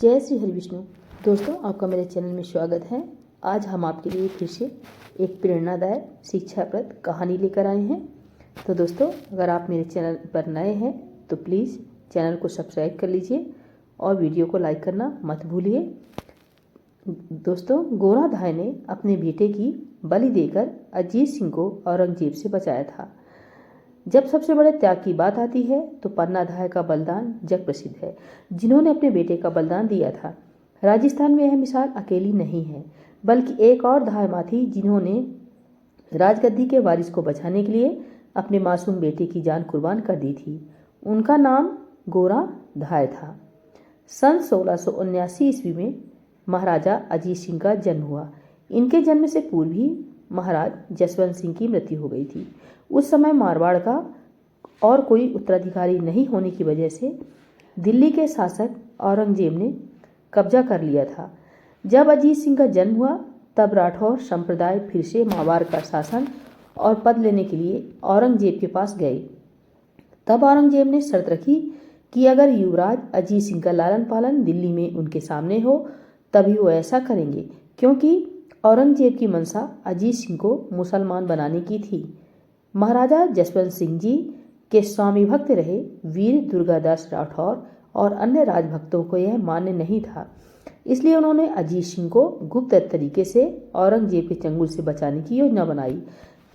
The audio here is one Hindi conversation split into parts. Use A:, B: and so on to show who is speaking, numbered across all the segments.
A: जय श्री हरि विष्णु। दोस्तों, आपका मेरे चैनल में स्वागत है। आज हम आपके लिए फिर से एक प्रेरणादायक शिक्षाप्रद कहानी लेकर आए हैं। तो दोस्तों, अगर आप मेरे चैनल पर नए हैं तो प्लीज़ चैनल को सब्सक्राइब कर लीजिए और वीडियो को लाइक करना मत भूलिए। दोस्तों, गोरा धाय ने अपने बेटे की बलि देकर अजीत सिंह को औरंगजेब से बचाया था। जब सबसे बड़े त्याग की बात आती है तो पन्ना धाय का बलिदान जग प्रसिद्ध है, जिन्होंने अपने बेटे का बलिदान दिया था। राजस्थान में यह मिसाल अकेली नहीं है, बल्कि एक और धाय माँ थी जिन्होंने राजगद्दी के वारिस को बचाने के लिए अपने मासूम बेटे की जान कुर्बान कर दी थी। उनका नाम गोरा धाय था। सन 1679 ईस्वी में महाराजा अजीत सिंह का जन्म हुआ। इनके जन्म से पूर्व ही महाराज जसवंत सिंह की मृत्यु हो गई थी। उस समय मारवाड़ का और कोई उत्तराधिकारी नहीं होने की वजह से दिल्ली के शासक औरंगजेब ने कब्जा कर लिया था। जब अजीत सिंह का जन्म हुआ तब राठौर संप्रदाय फिर से मारवाड़ का शासन और पद लेने के लिए औरंगजेब के पास गए। तब औरंगजेब ने शर्त रखी कि अगर युवराज अजीत सिंह का लालन पालन दिल्ली में उनके सामने हो तभी वो ऐसा करेंगे, क्योंकि औरंगजेब की मंशा अजीत सिंह को मुसलमान बनाने की थी। महाराजा जसवंत सिंह जी के स्वामी भक्त रहे वीर दुर्गादास राठौर और अन्य राजभक्तों को यह मान्य नहीं था, इसलिए उन्होंने अजीत सिंह को गुप्त तरीके से औरंगजेब के चंगुल से बचाने की योजना बनाई।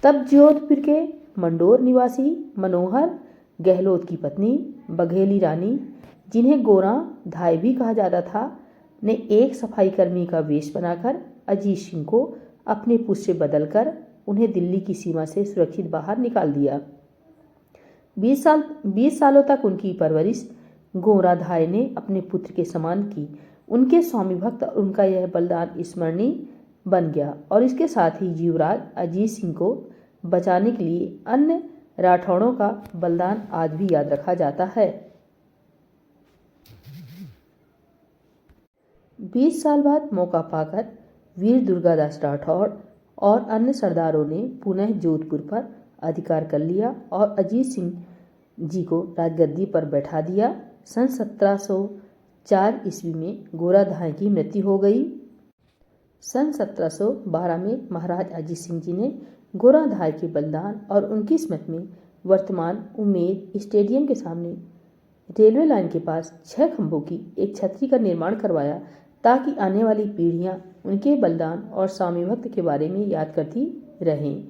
A: तब जोधपुर के मंडोर निवासी मनोहर गहलोत की पत्नी बघेली रानी, जिन्हें गोरा धाय भी कहा जाता था, ने एक सफाई कर्मी का वेश बनाकर अजीत सिंह को अपने पुत्र से बदलकर उन्हें दिल्ली की सीमा से सुरक्षित बाहर निकाल दिया। 20 सालों तक उनकी परवरिश गोरा धाय ने अपने पुत्र के समान की। उनके स्वामी भक्त और उनका यह बलिदान स्मरणीय बन गया और इसके साथ ही युवराज अजीत सिंह को बचाने के लिए अन्य राठौड़ों का बलिदान आज भी याद रखा जाता है। 20 साल बाद मौका पाकर वीर दुर्गादास राठौड़ और अन्य सरदारों ने पुनः जोधपुर पर अधिकार कर लिया और अजीत सिंह जी को राजगद्दी पर बैठा दिया। सन 1704 ईस्वी में गोरा धाय की मृत्यु हो गई। सन 1712 में महाराज अजीत सिंह जी ने गोरा धाय के बलिदान और उनकी स्मृति में वर्तमान उम्मेद स्टेडियम के सामने रेलवे लाइन के पास 6 खंभों की एक छतरी का निर्माण करवाया, ताकि आने वाली पीढ़ियां उनके बलिदान और स्वामी भक्त के बारे में याद करती रहें।